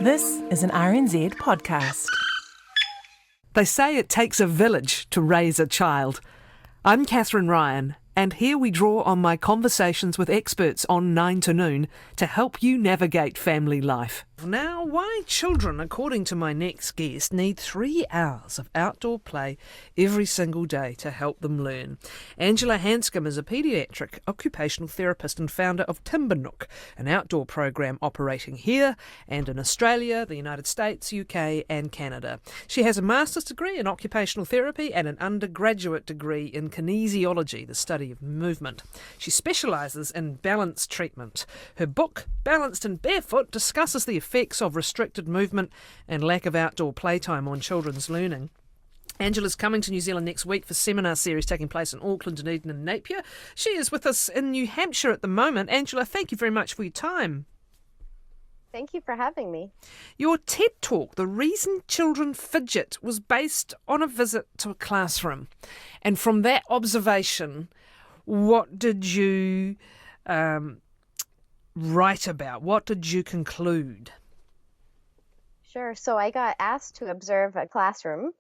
This is an RNZ podcast. They say it takes a village to raise a child. I'm Kathryn Ryan, and here we draw on my conversations with experts on 9 to Noon to help you navigate family life. Now, why children, according to my next guest, need 3 hours of outdoor play every single day to help them learn. Angela Hanscom is a paediatric occupational therapist and founder of Timber Nook, an outdoor program operating here and in Australia, the United States, UK and Canada. She has a master's degree in occupational therapy and an undergraduate degree in kinesiology, the study of movement. She specialises in balance treatment. Her book, Balanced and Barefoot, discusses the effects of restricted movement and lack of outdoor playtime on children's learning. Angela's coming to New Zealand next week for seminar series taking place in Auckland, Dunedin and Napier. She is with us in New Hampshire at the moment. Angela, thank you very much for your time. Thank you for having me. Your TED Talk, The Reason Children Fidget, was based on a visit to a classroom. And from that observation, what did you write about? What did you conclude? Sure. So I got asked to observe a classroom,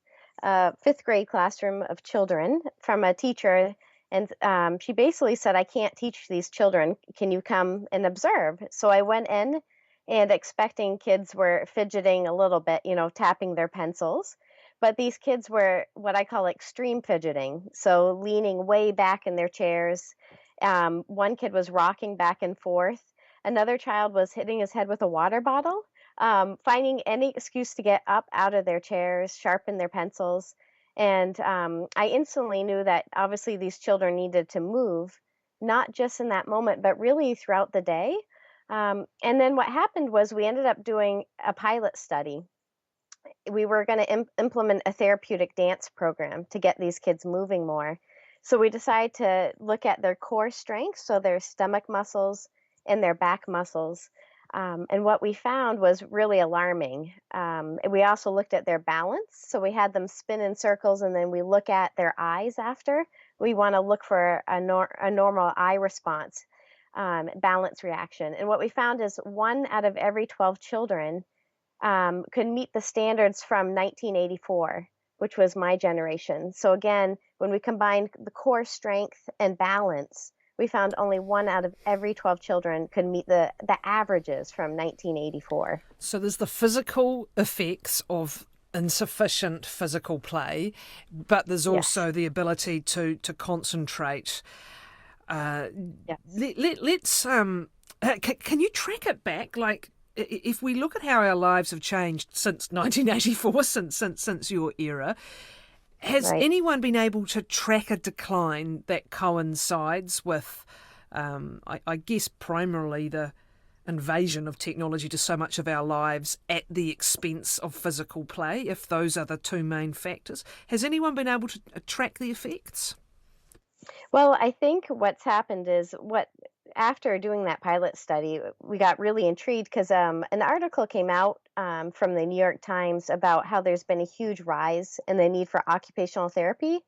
a 5th grade classroom of children from a teacher. And she basically said, I can't teach these children. Can you come and observe? So I went in and expecting kids were fidgeting a little bit, tapping their pencils. But these kids were what I call extreme fidgeting. So leaning way back in their chairs. One kid was rocking back and forth. Another child was hitting his head with a water bottle, finding any excuse to get up out of their chairs, sharpen their pencils. And I instantly knew that obviously these children needed to move, not just in that moment, but really throughout the day. And then what happened was we ended up doing a pilot study. We were going to implement a therapeutic dance program to get these kids moving more. So we decided to look at their core strengths, so their stomach muscles and their back muscles. And what we found was really alarming. We also looked at their balance. So we had them spin in circles, and then we look at their eyes after. We want to look for a normal eye response, balance reaction. And what we found is 1 out of every 12 children could meet the standards from 1984, which was my generation. So again, when we combined the core strength and balance, we found only 1 out of every 12 children could meet the averages from 1984. So there's the physical effects of insufficient physical play, but there's also the ability to concentrate. Let's can you track it back? Like, if we look at how our lives have changed since 1984, since your era, has anyone been able to track a decline that coincides with, I guess, primarily the invasion of technology to so much of our lives at the expense of physical play, if those are the 2 main factors? Has anyone been able to track the effects? Well, I think what's happened is after doing that pilot study, we got really intrigued because an article came out from the New York Times about how there's been a huge rise in the need for occupational therapy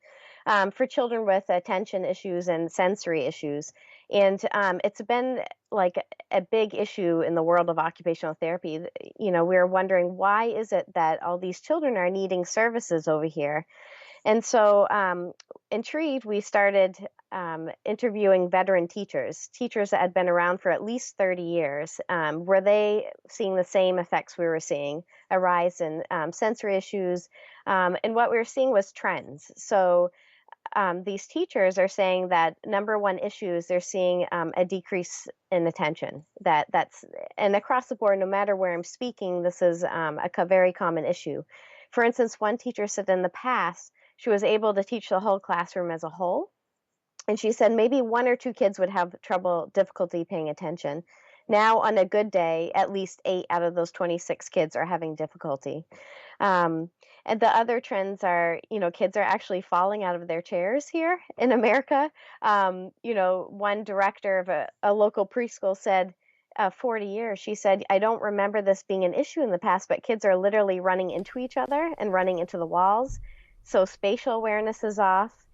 for children with attention issues and sensory issues. And it's been like a big issue in the world of occupational therapy. We're wondering, why is it that all these children are needing services over here? And so intrigued, we started interviewing veteran teachers that had been around for at least 30 years. Were they seeing the same effects we were seeing, a rise in sensory issues? And what we were seeing was trends. So these teachers are saying that number one issue is they're seeing a decrease in attention. And across the board, no matter where I'm speaking, this is a very common issue. For instance, one teacher said in the past, she was able to teach the whole classroom as a whole. And she said maybe 1 or 2 kids would have difficulty paying attention. Now, on a good day, at least 8 out of those 26 kids are having difficulty. And the other trends are, kids are actually falling out of their chairs here in America. One director of a local preschool said, 40 years, she said, I don't remember this being an issue in the past, but kids are literally running into each other and running into the walls. So spatial awareness is off.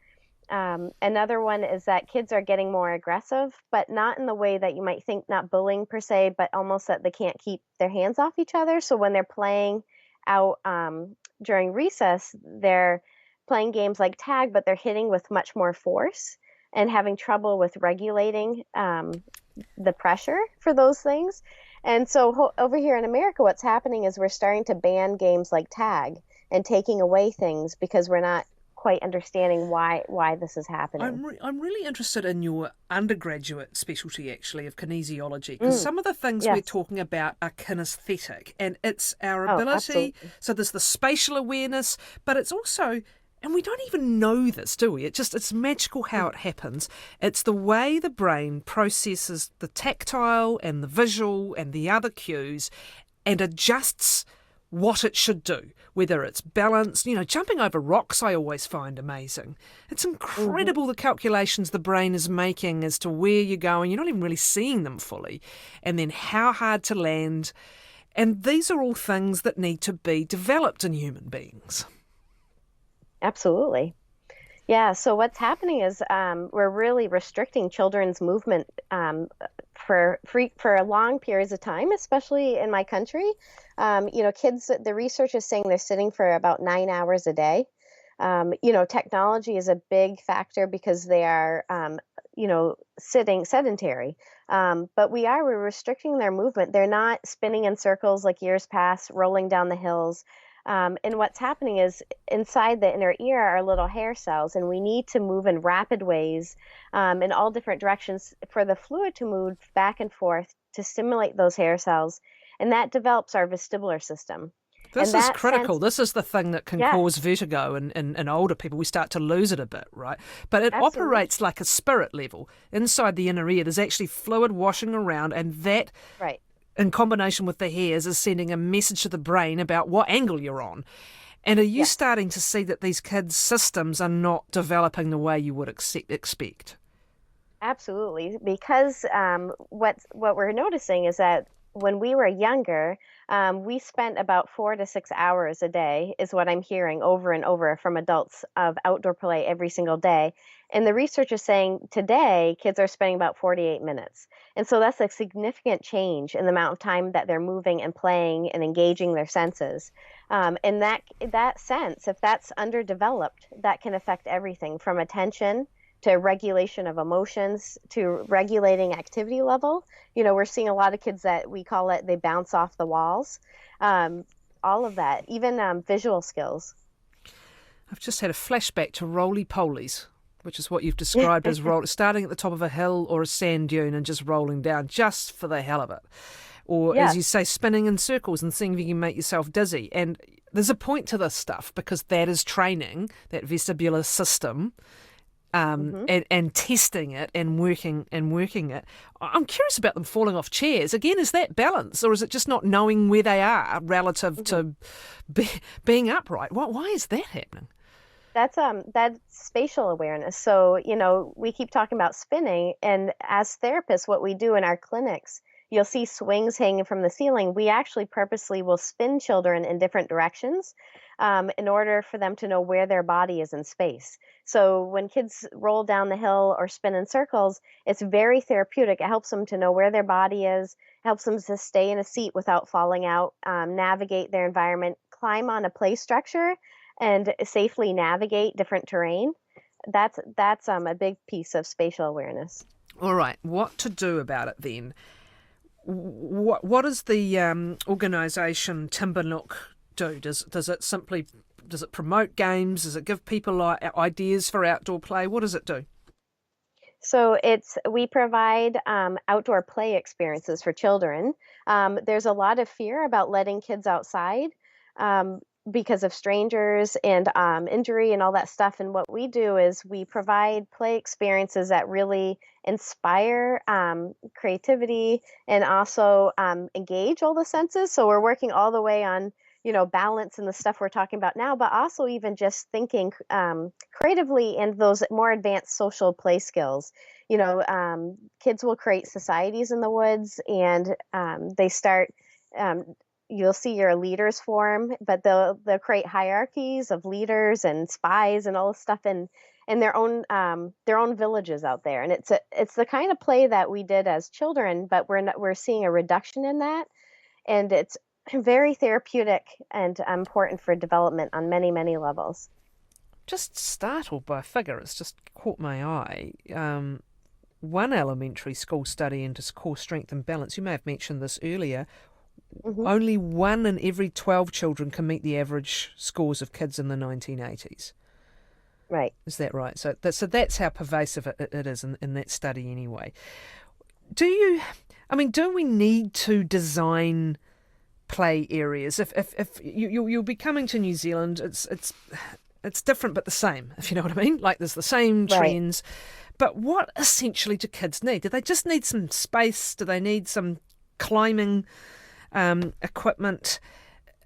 Another one is that kids are getting more aggressive, but not in the way that you might think, not bullying per se, but almost that they can't keep their hands off each other. So when they're playing out during recess, they're playing games like tag, but they're hitting with much more force and having trouble with regulating the pressure for those things. And so over here in America, what's happening is we're starting to ban games like tag and taking away things because we're not quite understanding why this is happening. I'm really interested in your undergraduate specialty, actually, of kinesiology, because some of the things we're Yes. talking about are kinesthetic, and it's our Oh, ability. absolutely. So there's the spatial awareness, but it's also, and we don't even know this, do we? It's magical how it happens. It's the way the brain processes the tactile and the visual and the other cues and adjusts what it should do, whether it's balance, jumping over rocks I always find amazing. It's incredible the calculations the brain is making as to where you're going. You're not even really seeing them fully. And then how hard to land. And these are all things that need to be developed in human beings. Absolutely. Yeah, so what's happening is we're really restricting children's movement for long periods of time, especially in my country. Kids, the research is saying they're sitting for about 9 hours a day. Technology is a big factor because they are, sitting sedentary. But we're restricting their movement. They're not spinning in circles like years past, rolling down the hills. And what's happening is inside the inner ear are little hair cells, and we need to move in rapid ways in all different directions for the fluid to move back and forth to stimulate those hair cells. And that develops our vestibular system. This And is that critical. sense, This is the thing that can cause yes, vertigo in older people. We start to lose it a bit, right? But it absolutely. operates like a spirit level. Inside the inner ear, there's actually fluid washing around, and that, Right. in combination with the hairs, is sending a message to the brain about what angle you're on. And are you Yes. starting to see that these kids' systems are not developing the way you would expect? Absolutely, because what we're noticing is that when we were younger, we spent about 4 to 6 hours a day, is what I'm hearing over and over from adults of outdoor play every single day. And the research is saying today kids are spending about 48 minutes. And so that's a significant change in the amount of time that they're moving and playing and engaging their senses. And that sense, if that's underdeveloped, that can affect everything from attention to regulation of emotions to regulating activity level. We're seeing a lot of kids that we call it, they bounce off the walls. Um, all of that, even visual skills. I've just had a flashback to roly-polies, which is what you've described as starting at the top of a hill or a sand dune and just rolling down just for the hell of it. Or, as you Yes. say, spinning in circles and seeing if you can make yourself dizzy. And there's a point to this stuff because that is training, that vestibular system, hmm and testing it and working it. I'm curious about them falling off chairs. Again, is that balance, or is it just not knowing where they are relative hmm to being upright? Why is that happening? That's spatial awareness. So, we keep talking about spinning, and as therapists, what we do in our clinics, you'll see swings hanging from the ceiling. We actually purposely will spin children in different directions in order for them to know where their body is in space. So when kids roll down the hill or spin in circles, it's very therapeutic. It helps them to know where their body is, helps them to stay in a seat without falling out, navigate their environment, climb on a play structure and safely navigate different terrain. That's a big piece of spatial awareness. All right, what to do about it then? What does the organisation Timbernook do? Does it promote games? Does it give people ideas for outdoor play? What does it do? So we provide outdoor play experiences for children. There's a lot of fear about letting kids outside um, because of strangers and injury and all that stuff. And what we do is we provide play experiences that really inspire creativity and also engage all the senses. So we're working all the way on balance and the stuff we're talking about now, but also even just thinking creatively and those more advanced social play skills. Kids will create societies in the woods, and they start. Um, you'll see your leaders form, but they'll create hierarchies of leaders and spies and all this stuff, in their own villages out there. And it's the kind of play that we did as children, but we're seeing a reduction in that, and it's very therapeutic and important for development on many, many levels. Just startled by a figure. It's just caught my eye. One elementary school study into core strength and balance, you may have mentioned this earlier, only 1 in every 12 children can meet the average scores of kids in the 1980s. Right. Is that right? So that's how pervasive it is in that study anyway. Do we need to design play areas? If you'll be coming to New Zealand, it's different but the same, if you know what I mean. Like there's the same trends. But what essentially do kids need? Do they just need some space? Do they need some climbing equipment?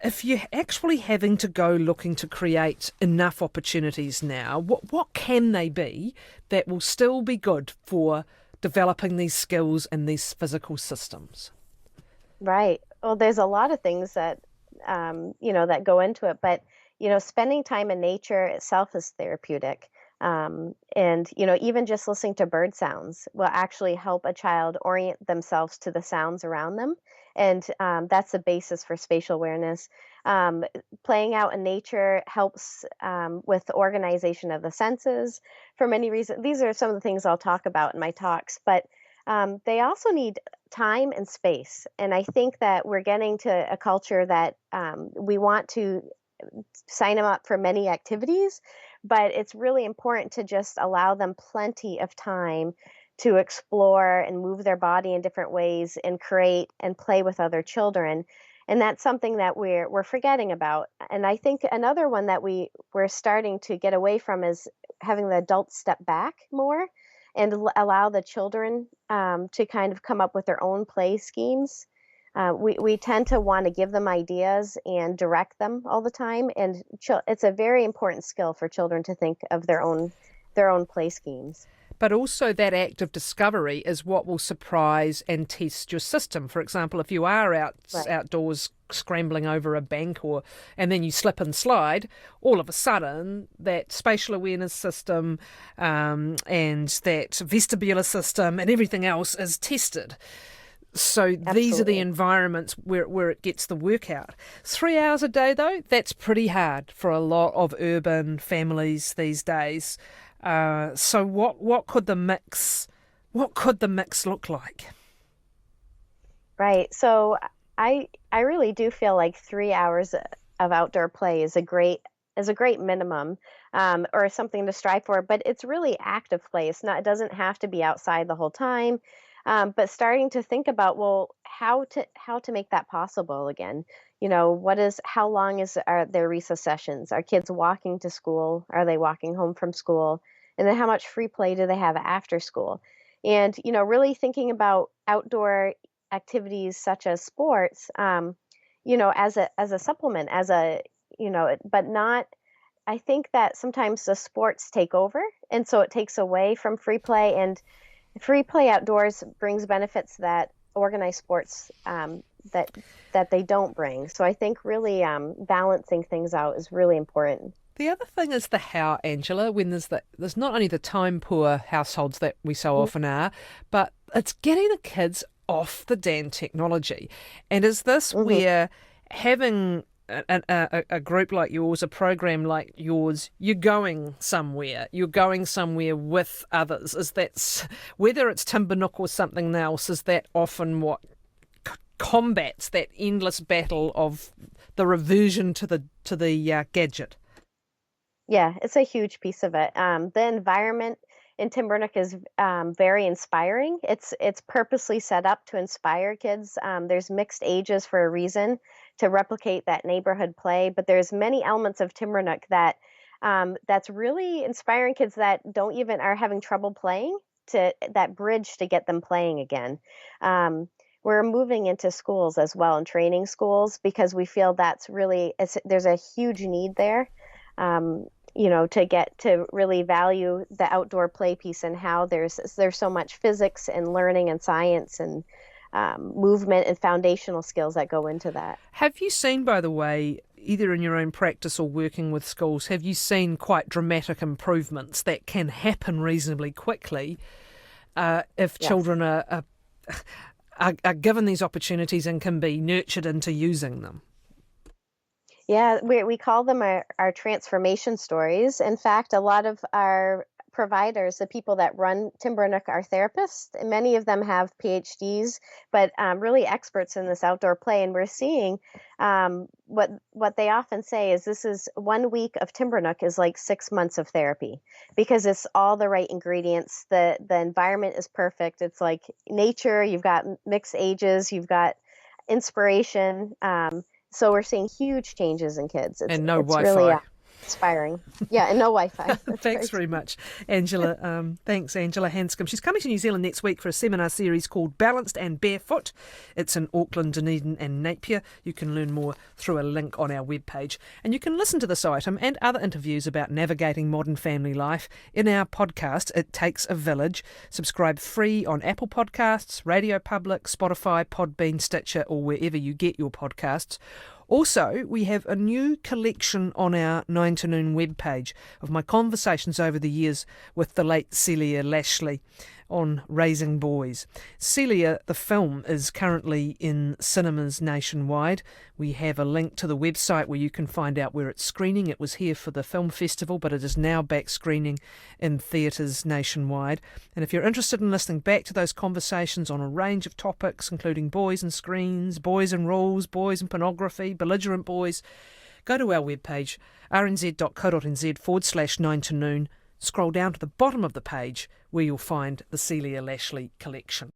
If you're actually having to go looking to create enough opportunities now, what can they be that will still be good for developing these skills and these physical systems? Right. Well, there's a lot of things that that go into it, but spending time in nature itself is therapeutic. And even just listening to bird sounds will actually help a child orient themselves to the sounds around them. And that's the basis for spatial awareness. Playing out in nature helps with the organization of the senses for many reasons. These are some of the things I'll talk about in my talks, but they also need time and space. And I think that we're getting to a culture that we want to sign them up for many activities, but it's really important to just allow them plenty of time to explore and move their body in different ways and create and play with other children. And that's something that we're forgetting about. And I think another one that we're starting to get away from is having the adults step back more and allow the children to kind of come up with their own play schemes. We tend to want to give them ideas and direct them all the time, and it's a very important skill for children to think of their own play schemes. But also that act of discovery is what will surprise and test your system. For example, if you are outdoors scrambling over a bank and then you slip and slide, all of a sudden that spatial awareness system and that vestibular system and everything else is tested. So these are the environments where it gets the work out. 3 hours a day, though, that's pretty hard for a lot of urban families these days. So what could the mix look like? Right. So I really do feel like 3 hours of outdoor play is a great minimum, or something to strive for. But it's really active play. It doesn't have to be outside the whole time. But starting to think about, well, how to make that possible again. How long are their recess sessions? Are kids walking to school? Are they walking home from school? And then how much free play do they have after school? And, really thinking about outdoor activities such as sports, as a supplement, but not, I think that sometimes the sports take over. And so it takes away from free play, and free play outdoors brings benefits that organized sports that they don't bring. So I think really balancing things out is really important. The other thing is the how, Angela, when there's not only the time-poor households that we so often are, but it's getting the kids off the damn technology. And is this where having a group like yours, a program like yours, you're going somewhere with others? Is that, whether it's Timbanook or something else, is that often what combats that endless battle of the reversion to the gadget? Yeah, it's a huge piece of it. The environment in Timbanook is very inspiring. It's purposely set up to inspire kids. There's mixed ages for a reason, to replicate that neighborhood play. But there's many elements of Timbanook that's really inspiring kids that are having trouble playing, to that bridge to get them playing again. We're moving into schools as well, and training schools, because we feel there's a huge need there. To get to really value the outdoor play piece, and how there's so much physics and learning and science and movement and foundational skills that go into that. Have you seen, by the way, either in your own practice or working with schools, have you seen quite dramatic improvements that can happen reasonably quickly if children are given these opportunities and can be nurtured into using them? Yeah, we call them our transformation stories. In fact, a lot of our providers, the people that run Timbrook, are therapists, and many of them have PhDs, but really experts in this outdoor play. And we're seeing what they often say is this is 1 week of Timbrook is like 6 months of therapy because it's all the right ingredients. The environment is perfect. It's like nature. You've got mixed ages. You've got inspiration. So we're seeing huge changes in kids. And no it's Wi-Fi. Really inspiring. Yeah, and no Wi-Fi. Thanks very much, Angela. Thanks, Angela Hanscom. She's coming to New Zealand next week for a seminar series called Balanced and Barefoot. It's in Auckland, Dunedin and Napier. You can learn more through a link on our webpage. And you can listen to this item and other interviews about navigating modern family life in our podcast, It Takes a Village. Subscribe free on Apple Podcasts, Radio Public, Spotify, Podbean, Stitcher, or wherever you get your podcasts. Also, we have a new collection on our 9 to Noon webpage of my conversations over the years with the late Celia Lashley on raising boys. Celia, the film, is currently in cinemas nationwide. We have a link to the website where you can find out where it's screening. It was here for the film festival, but it is now back screening in theatres nationwide. And if you're interested in listening back to those conversations on a range of topics, including boys and screens, boys and rules, boys and pornography, belligerent boys, go to our webpage, rnz.co.nz/9 to Noon. Scroll down to the bottom of the page where you'll find the Celia Lashley collection.